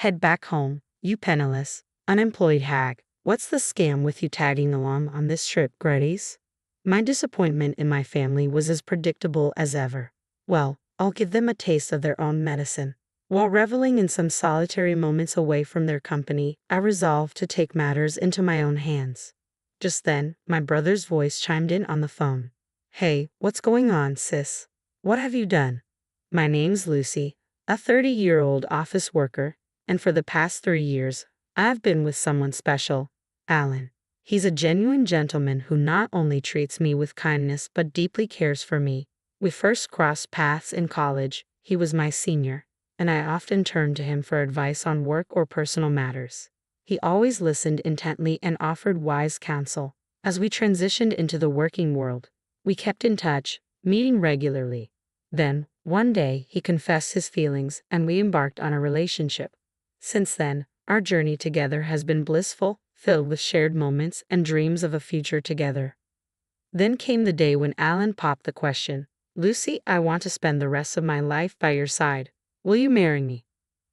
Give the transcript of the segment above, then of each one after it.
Head back home, you penniless, unemployed hag. What's the scam with you tagging along on this trip, Grady's? My disappointment in my family was as predictable as ever. Well, I'll give them a taste of their own medicine. While reveling in some solitary moments away from their company, I resolved to take matters into my own hands. Just then, my brother's voice chimed in on the phone. Hey, what's going on, sis? What have you done? My name's Lucy, a 30-year-old office worker, and for the past 3 years, I've been with someone special, Alan. He's a genuine gentleman who not only treats me with kindness but deeply cares for me. We first crossed paths in college, he was my senior, and I often turned to him for advice on work or personal matters. He always listened intently and offered wise counsel. As we transitioned into the working world, we kept in touch, meeting regularly. Then, one day, he confessed his feelings and we embarked on a relationship. Since then, our journey together has been blissful, filled with shared moments and dreams of a future together. Then came the day when Alan popped the question, Lucy, I want to spend the rest of my life by your side. Will you marry me?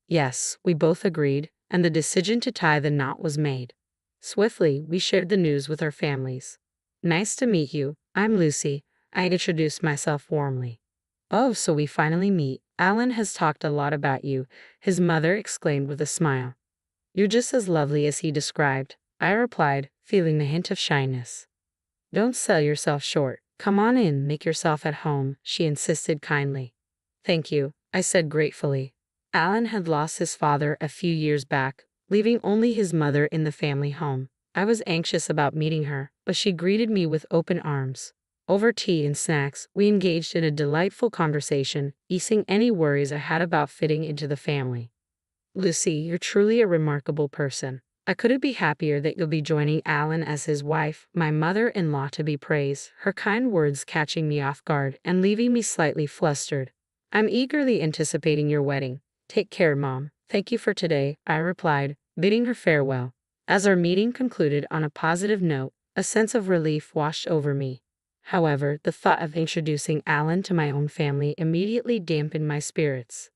Yes, we both agreed, and the decision to tie the knot was made. Swiftly, we shared the news with our families. Nice to meet you, I'm Lucy, I introduced myself warmly. Oh, so we finally meet. Alan has talked a lot about you, his mother exclaimed with a smile. You're just as lovely as he described, I replied, feeling the hint of shyness. Don't sell yourself short. Come on in, make yourself at home, she insisted kindly. Thank you, I said gratefully. Alan had lost his father a few years back, leaving only his mother in the family home. I was anxious about meeting her, but she greeted me with open arms. Over tea and snacks, we engaged in a delightful conversation, easing any worries I had about fitting into the family. Lucy, you're truly a remarkable person. I couldn't be happier that you'll be joining Alan as his wife, my mother-in-law to be praised, her kind words catching me off guard and leaving me slightly flustered. I'm eagerly anticipating your wedding. Take care, Mom. Thank you for today, I replied, bidding her farewell. As our meeting concluded on a positive note, a sense of relief washed over me. However, the thought of introducing Alan to my own family immediately dampened my spirits.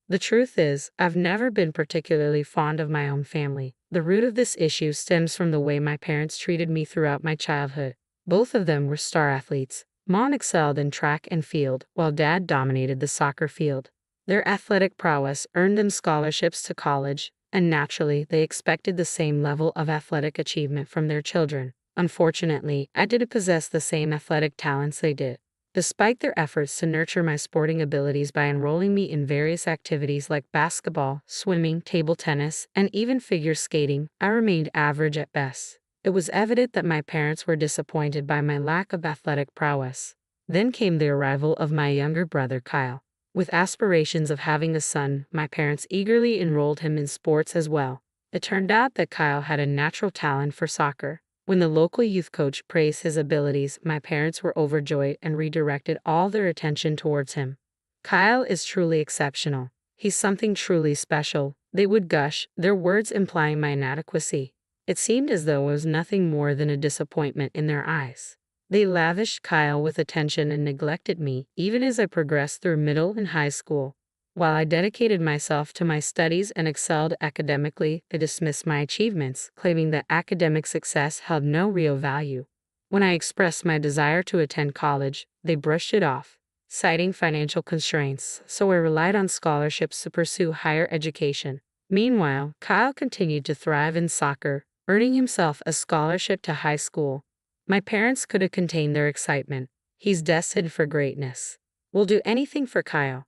The truth is, I've never been particularly fond of my own family. The root of this issue stems from the way my parents treated me throughout my childhood. Both of them were star athletes. Mom excelled in track and field, while Dad dominated the soccer field. Their athletic prowess earned them scholarships to college, and naturally, they expected the same level of athletic achievement from their children. Unfortunately, I didn't possess the same athletic talents they did. Despite their efforts to nurture my sporting abilities by enrolling me in various activities like basketball, swimming, table tennis, and even figure skating, I remained average at best. It was evident that my parents were disappointed by my lack of athletic prowess. Then came the arrival of my younger brother Kyle. With aspirations of having a son, my parents eagerly enrolled him in sports as well. It turned out that Kyle had a natural talent for soccer. When the local youth coach praised his abilities, my parents were overjoyed and redirected all their attention towards him. Kyle is truly exceptional. He's something truly special, they would gush, their words implying my inadequacy. It seemed as though it was nothing more than a disappointment in their eyes. They lavished Kyle with attention and neglected me, even as I progressed through middle and high school. While I dedicated myself to my studies and excelled academically, they dismissed my achievements, claiming that academic success held no real value. When I expressed my desire to attend college, they brushed it off, citing financial constraints, so I relied on scholarships to pursue higher education. Meanwhile, Kyle continued to thrive in soccer, earning himself a scholarship to high school. My parents couldn't contain their excitement. He's destined for greatness. We'll do anything for Kyle.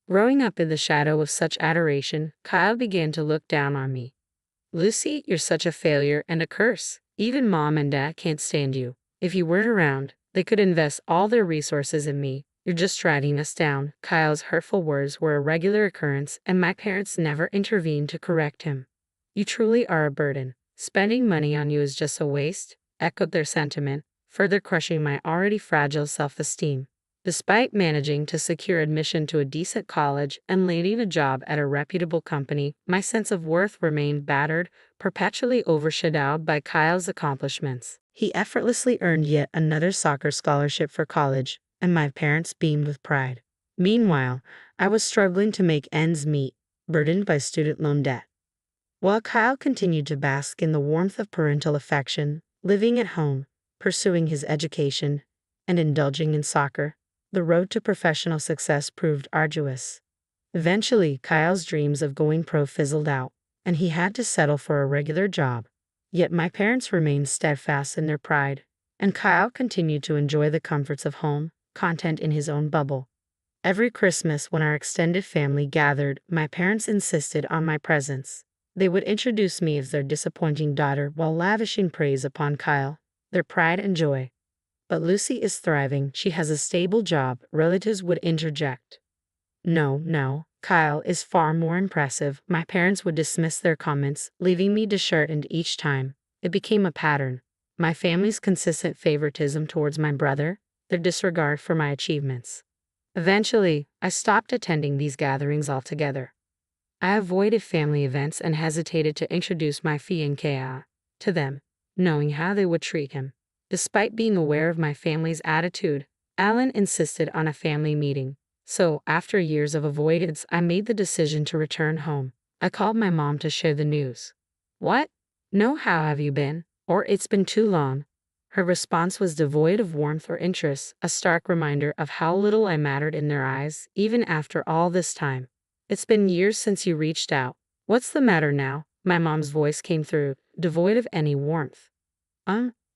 Growing up in the shadow of such adoration, Kyle began to look down on me. Lucy, you're such a failure and a curse. Even Mom and Dad can't stand you. If you weren't around, they could invest all their resources in me. You're just dragging us down. Kyle's hurtful words were a regular occurrence, and my parents never intervened to correct him. You truly are a burden. Spending money on you is just a waste, echoed their sentiment, further crushing my already fragile self-esteem. Despite managing to secure admission to a decent college and landing a job at a reputable company, my sense of worth remained battered, perpetually overshadowed by Kyle's accomplishments. He effortlessly earned yet another soccer scholarship for college, and my parents beamed with pride. Meanwhile, I was struggling to make ends meet. burdened by student loan debt. While Kyle continued to bask in the warmth of parental affection, living at home, pursuing his education, and indulging in soccer, the road to professional success proved arduous. Eventually, Kyle's dreams of going pro fizzled out, and he had to settle for a regular job. Yet my parents remained steadfast in their pride, and Kyle continued to enjoy the comforts of home, content in his own bubble. Every Christmas, when our extended family gathered, my parents insisted on my presence. They would introduce me as their disappointing daughter while lavishing praise upon Kyle, their pride and joy. But Lucy is thriving, she has a stable job, relatives would interject. No, no, Kyle is far more impressive. My parents would dismiss their comments, leaving me disheartened each time. It became a pattern. My family's consistent favoritism towards my brother, their disregard for my achievements. Eventually, I stopped attending these gatherings altogether. I avoided family events and hesitated to introduce my fiancé to them, knowing how they would treat him. Despite being aware of my family's attitude, Alan insisted on a family meeting. So, after years of avoidance, I made the decision to return home. I called my mom to share the news. What? No, how have you been? Or it's been too long. Her response was devoid of warmth or interest, a stark reminder of how little I mattered in their eyes, even after all this time. It's been years since you reached out. What's the matter now? My mom's voice came through, devoid of any warmth.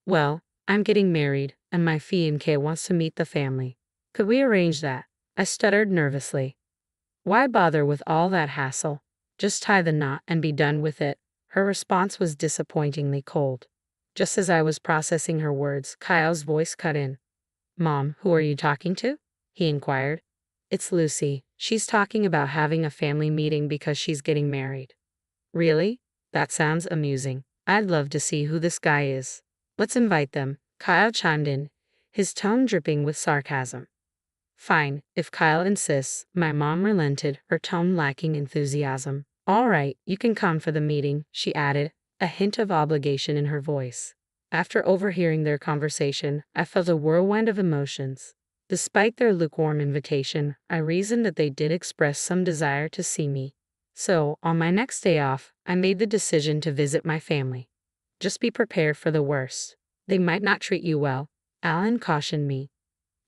Well, I'm getting married, and my fiancé wants to meet the family. Could we arrange that? I stuttered nervously. Why bother with all that hassle? Just tie the knot and be done with it. Her response was disappointingly cold. Just as I was processing her words, Kyle's voice cut in. Mom, who are you talking to? He inquired. It's Lucy. She's talking about having a family meeting because she's getting married. Really? That sounds amusing. I'd love to see who this guy is. Let's invite them, Kyle chimed in, his tone dripping with sarcasm. Fine, if Kyle insists, my mom relented, her tone lacking enthusiasm. All right, you can come for the meeting, she added, a hint of obligation in her voice. After overhearing their conversation, I felt a whirlwind of emotions. Despite their lukewarm invitation, I reasoned that they did express some desire to see me. So, on my next day off, I made the decision to visit my family. Just be prepared for the worst. They might not treat you well, Alan cautioned me.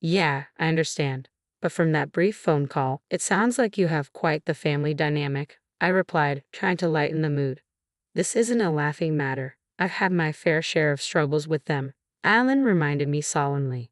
Yeah, I understand. But from that brief phone call, it sounds like you have quite the family dynamic, I replied, trying to lighten the mood. This isn't a laughing matter. I've had my fair share of struggles with them, Alan reminded me solemnly.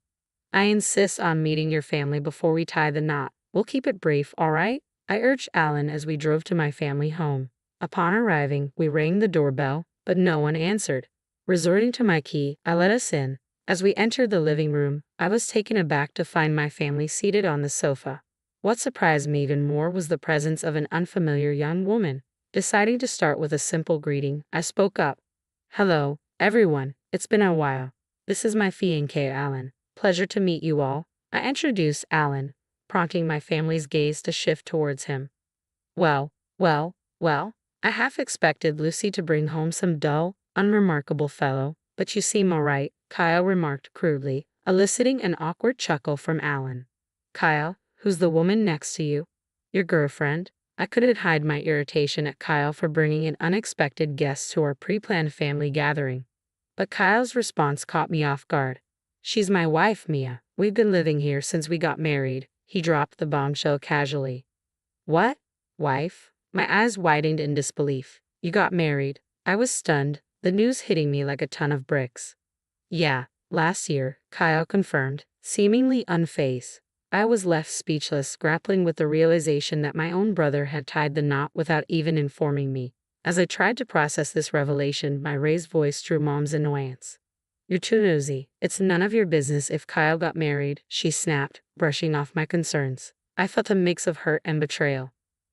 I insist on meeting your family before we tie the knot. We'll keep it brief, all right? I urged Alan as we drove to my family home. Upon arriving, we rang the doorbell, but no one answered. Resorting to my key, I let us in. As we entered the living room, I was taken aback to find my family seated on the sofa. What surprised me even more was the presence of an unfamiliar young woman. Deciding to start with a simple greeting, I spoke up. Hello, everyone. It's been a while. This is my fiancé, Alan. Pleasure to meet you all. I introduced Alan, prompting my family's gaze to shift towards him. Well, I half expected Lucy to bring home some dull, unremarkable fellow, but you seem all right, Kyle remarked crudely, eliciting an awkward chuckle from Alan. Kyle, who's the woman next to you? Your girlfriend? I couldn't hide my irritation at Kyle for bringing an unexpected guest to our pre-planned family gathering. But Kyle's response caught me off guard. She's my wife, Mia. We've been living here since we got married. He dropped the bombshell casually. What? Wife? My eyes widened in disbelief. You got married. I was stunned, the news hitting me like a ton of bricks. Yeah, last year, Kyle confirmed, seemingly unfazed. I was left speechless, grappling with the realization that my own brother had tied the knot without even informing me. As I tried to process this revelation, my raised voice drew Mom's annoyance. You're too nosy. It's none of your business if Kyle got married, she snapped, brushing off my concerns. I felt a mix of hurt and betrayal.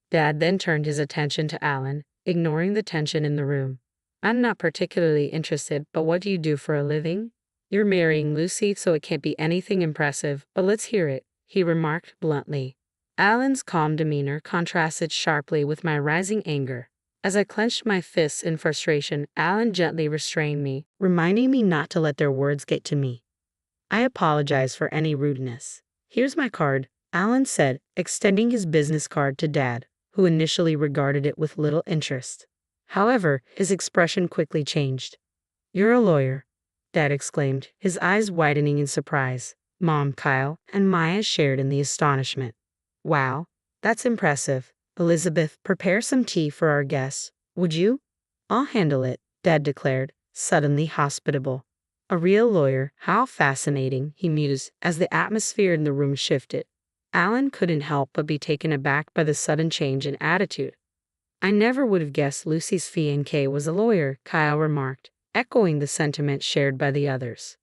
Dad then turned his attention to Alan, ignoring the tension in the room. I'm not particularly interested, but what do you do for a living? You're marrying Lucy, so it can't be anything impressive, but let's hear it, he remarked bluntly. Alan's calm demeanor contrasted sharply with my rising anger. As I clenched my fists in frustration, Alan gently restrained me, reminding me not to let their words get to me. I apologize for any rudeness. Here's my card, Alan said, extending his business card to Dad, who initially regarded it with little interest. However, his expression quickly changed. "You're a lawyer," Dad exclaimed, his eyes widening in surprise. Mom, Kyle, and Maya shared in the astonishment. "Wow, that's impressive. Elizabeth, prepare some tea for our guests, would you?" "I'll handle it," Dad declared, suddenly hospitable. "A real lawyer, how fascinating," he mused as the atmosphere in the room shifted. Alan couldn't help but be taken aback by the sudden change in attitude. "I never would have guessed Lucy's fiancé was a lawyer," Kyle remarked, echoing the sentiment shared by the others.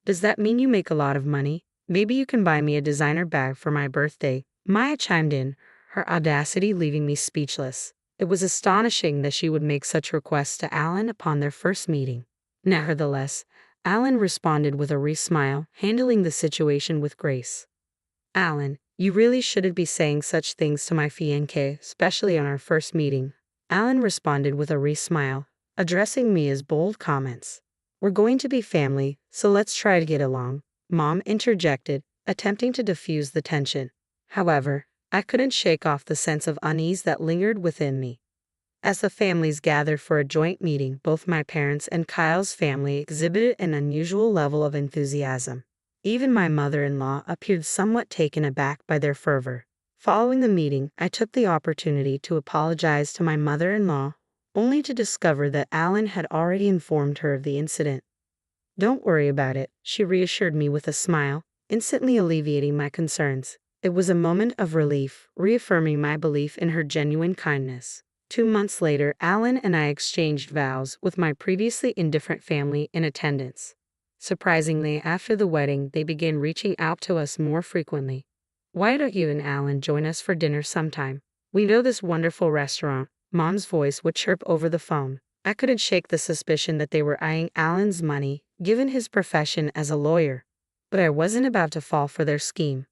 "Does that mean you make a lot of money? Maybe you can buy me a designer bag for my birthday," Maya chimed in, her audacity leaving me speechless. It was astonishing that she would make such requests to Alan upon their first meeting. Nevertheless, Alan responded with a wry smile, handling the situation with grace. "Alan, you really shouldn't be saying such things to my fiancé, especially on our first meeting," Alan responded with a wry smile, addressing me as bold comments. "We're going to be family, so let's try to get along," Mom interjected, attempting to diffuse the tension. However, I couldn't shake off the sense of unease that lingered within me. As the families gathered for a joint meeting, both my parents and Kyle's family exhibited an unusual level of enthusiasm. Even my mother-in-law appeared somewhat taken aback by their fervor. Following the meeting, I took the opportunity to apologize to my mother-in-law, only to discover that Alan had already informed her of the incident. "Don't worry about it," she reassured me with a smile, instantly alleviating my concerns. It was a moment of relief, reaffirming my belief in her genuine kindness. 2 months later, Alan and I exchanged vows, with my previously indifferent family in attendance. Surprisingly, after the wedding, they began reaching out to us more frequently. "Why don't you and Alan join us for dinner sometime? We know this wonderful restaurant," Mom's voice would chirp over the phone. I couldn't shake the suspicion that they were eyeing Alan's money, given his profession as a lawyer. But I wasn't about to fall for their scheme.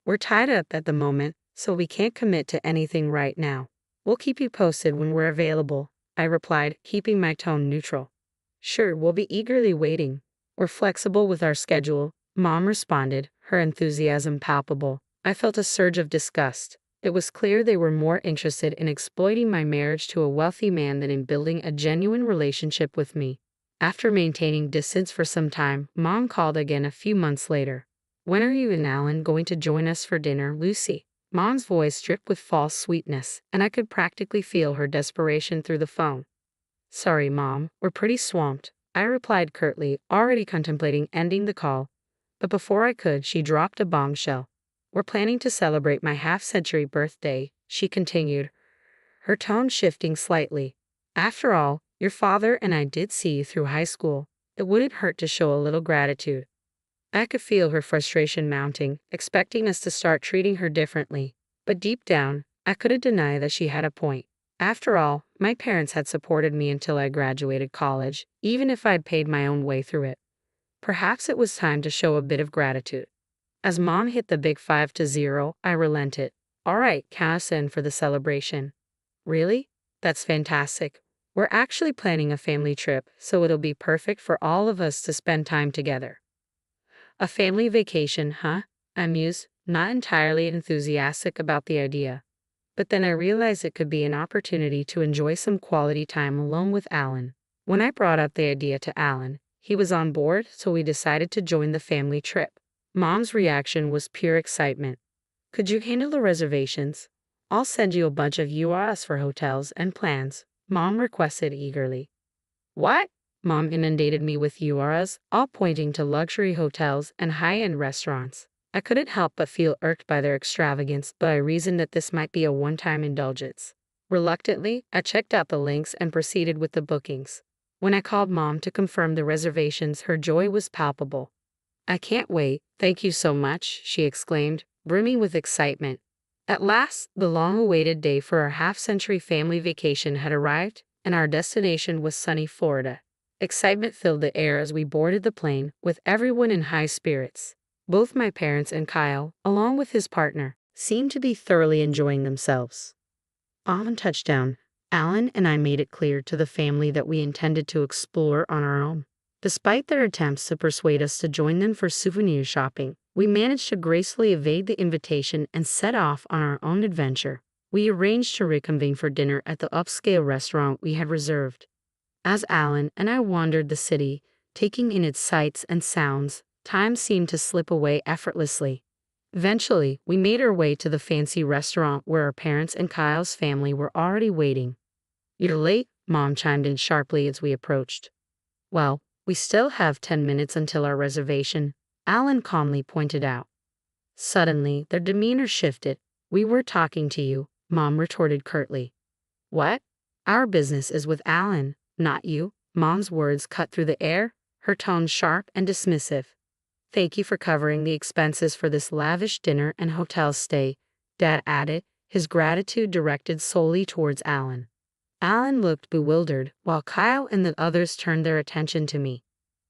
"We're tied up at the moment, so we can't commit to anything right now. We'll keep you posted when we're available," I replied, keeping my tone neutral. "Sure, we'll be eagerly waiting. We're flexible with our schedule," Mom responded, her enthusiasm palpable. I felt a surge of disgust. It was clear they were more interested in exploiting my marriage to a wealthy man than in building a genuine relationship with me. After maintaining distance for some time, Mom called again a few months later. "When are you and Alan going to join us for dinner, Lucy?" Mom's voice dripped with false sweetness, and I could practically feel her desperation through the phone. "Sorry, Mom, we're pretty swamped," I replied curtly, already contemplating ending the call. But before I could, she dropped a bombshell. "We're planning to celebrate my half-century birthday," she continued, her tone shifting slightly. "After all, your father and I did see you through high school. It wouldn't hurt to show a little gratitude." I could feel her frustration mounting, expecting us to start treating her differently. But deep down, I couldn't deny that she had a point. After all, my parents had supported me until I graduated college, even if I'd paid my own way through it. Perhaps it was time to show a bit of gratitude. As Mom hit the big 5-0, I relented. "All right, count us in for the celebration." "Really? That's fantastic. We're actually planning a family trip, so it'll be perfect for all of us to spend time together." "A family vacation, huh?" I mused, not entirely enthusiastic about the idea. But then I realized it could be an opportunity to enjoy some quality time alone with Alan. When I brought up the idea to Alan, he was on board, so we decided to join the family trip. Mom's reaction was pure excitement. "Could you handle the reservations? I'll send you a bunch of URLs for hotels and plans," Mom requested eagerly. "What?" Mom inundated me with URLs, all pointing to luxury hotels and high-end restaurants. I couldn't help but feel irked by their extravagance, but I reasoned that this might be a one-time indulgence. Reluctantly, I checked out the links and proceeded with the bookings. When I called Mom to confirm the reservations, her joy was palpable. "I can't wait, thank you so much," she exclaimed, brimming with excitement. At last, the long-awaited day for our half-century family vacation had arrived, and our destination was sunny Florida. Excitement filled the air as we boarded the plane, with everyone in high spirits. Both my parents and Kyle, along with his partner, seemed to be thoroughly enjoying themselves. On touchdown, Alan and I made it clear to the family that we intended to explore on our own. Despite their attempts to persuade us to join them for souvenir shopping, we managed to gracefully evade the invitation and set off on our own adventure. We arranged to reconvene for dinner at the upscale restaurant we had reserved. As Alan and I wandered the city, taking in its sights and sounds, time seemed to slip away effortlessly. Eventually, we made our way to the fancy restaurant where our parents and Kyle's family were already waiting. "You're late," Mom chimed in sharply as we approached. "Well, we still have 10 minutes until our reservation," Alan calmly pointed out. Suddenly, their demeanor shifted. "We were talking to you," Mom retorted curtly. "What? Our business is with Alan, not you." Mom's words cut through the air, her tone sharp and dismissive. "Thank you for covering the expenses for this lavish dinner and hotel stay," Dad added, his gratitude directed solely towards Alan. Alan looked bewildered, while Kyle and the others turned their attention to me.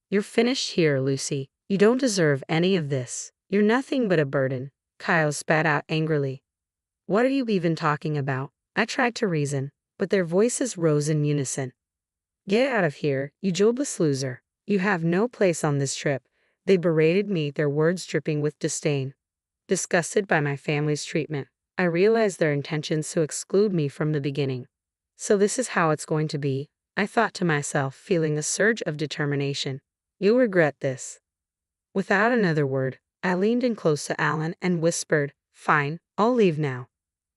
"You're finished here, Lucy. You don't deserve any of this. You're nothing but a burden," Kyle spat out angrily. "What are you even talking about?" I tried to reason, but their voices rose in unison. "Get out of here, you jobless loser. You have no place on this trip," they berated me, their words dripping with disdain. Disgusted by my family's treatment, I realized their intentions to exclude me from the beginning. So this is how it's going to be, I thought to myself, feeling a surge of determination. "You'll regret this." Without another word, I leaned in close to Alan and whispered, "Fine, I'll leave now."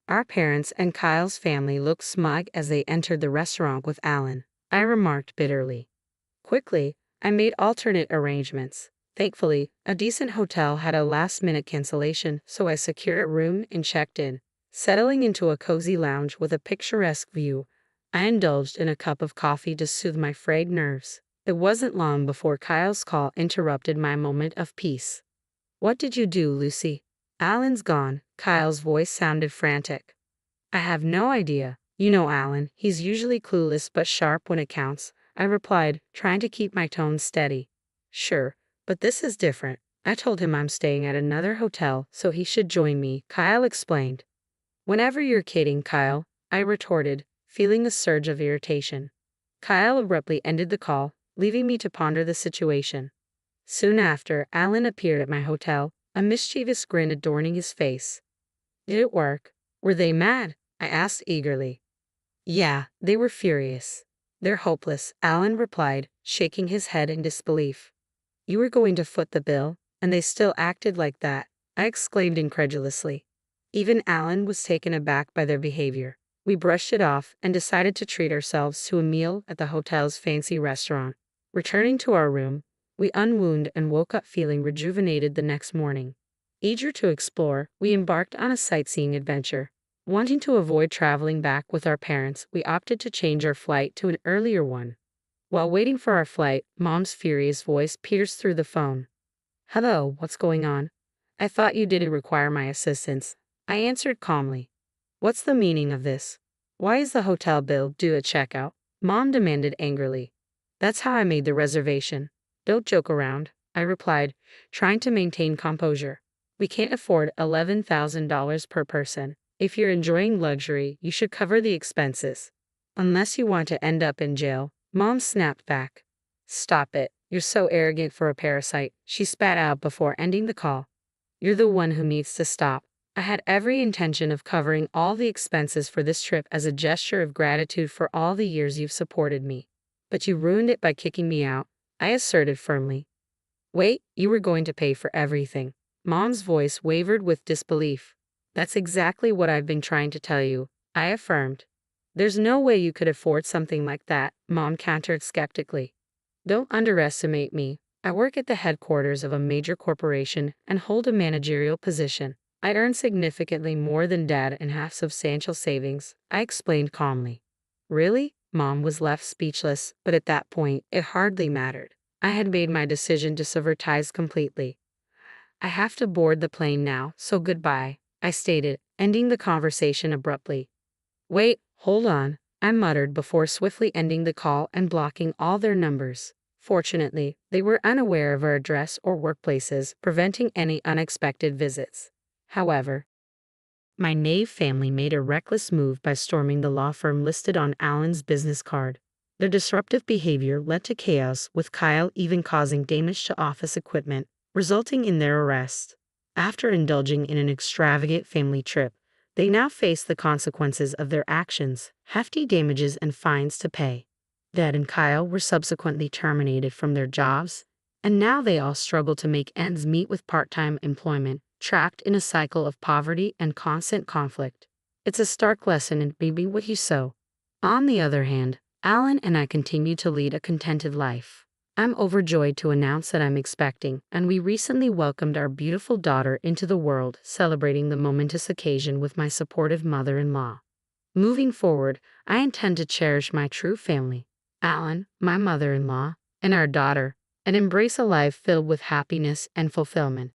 Our parents and Kyle's family looked smug as they entered the restaurant with Alan. I remarked bitterly. Quickly, I made alternate arrangements. Thankfully, a decent hotel had a last-minute cancellation, so I secured a room and checked in. Settling into a cozy lounge with a picturesque view, I indulged in a cup of coffee to soothe my frayed nerves. It wasn't long before Kyle's call interrupted my moment of peace. "What did you do, Lucy?" "Alan's gone." Kyle's voice sounded frantic. "I have no idea. You know Alan, he's usually clueless but sharp when it counts," I replied, trying to keep my tone steady. "Sure, but this is different. I told him I'm staying at another hotel, so he should join me," Kyle explained. "Whenever you're kidding, Kyle," I retorted, feeling a surge of irritation. Kyle abruptly ended the call, leaving me to ponder the situation. Soon after, Alan appeared at my hotel, a mischievous grin adorning his face. "Did it work? Were they mad?" I asked eagerly. "Yeah, they were furious. They're hopeless," Alan replied, shaking his head in disbelief. "You were going to foot the bill, and they still acted like that," I exclaimed incredulously. Even Alan was taken aback by their behavior. We brushed it off and decided to treat ourselves to a meal at the hotel's fancy restaurant. Returning to our room, we unwound and woke up feeling rejuvenated the next morning. Eager to explore, we embarked on a sightseeing adventure. Wanting to avoid traveling back with our parents, we opted to change our flight to an earlier one. While waiting for our flight, Mom's furious voice pierced through the phone. "Hello, what's going on? I thought you didn't require my assistance," I answered calmly. "What's the meaning of this? Why is the hotel bill due at checkout?" Mom demanded angrily. "That's how I made the reservation. Don't joke around," I replied, trying to maintain composure. "We can't afford $11,000 per person. If you're enjoying luxury, you should cover the expenses. Unless you want to end up in jail," Mom snapped back. "Stop it. You're so arrogant for a parasite," she spat out before ending the call. "You're the one who needs to stop. I had every intention of covering all the expenses for this trip as a gesture of gratitude for all the years you've supported me. But you ruined it by kicking me out," I asserted firmly. "Wait, you were going to pay for everything." Mom's voice wavered with disbelief. "That's exactly what I've been trying to tell you," I affirmed. "There's no way you could afford something like that," Mom countered skeptically. "Don't underestimate me. I work at the headquarters of a major corporation and hold a managerial position. I'd earn significantly more than Dad and have substantial savings," I explained calmly. "Really?" Mom was left speechless, but at that point, it hardly mattered. I had made my decision to sever ties completely. "I have to board the plane now, so goodbye," I stated, ending the conversation abruptly. "Wait, hold on," I muttered before swiftly ending the call and blocking all their numbers. Fortunately, they were unaware of our address or workplaces, preventing any unexpected visits. However, my Nave family made a reckless move by storming the law firm listed on Alan's business card. Their disruptive behavior led to chaos, with Kyle even causing damage to office equipment, resulting in their arrest. After indulging in an extravagant family trip, They now face the consequences of their actions, hefty damages and fines to pay. Dad and Kyle were subsequently terminated from their jobs, and now they all struggle to make ends meet with part-time employment, trapped in a cycle of poverty and constant conflict. It's a stark lesson in be what you sow. On the other hand, Alan and I continue to lead a contented life. I'm overjoyed to announce that I'm expecting, and we recently welcomed our beautiful daughter into the world, celebrating the momentous occasion with my supportive mother-in-law. Moving forward, I intend to cherish my true family, Alan, my mother-in-law, and our daughter, and embrace a life filled with happiness and fulfillment.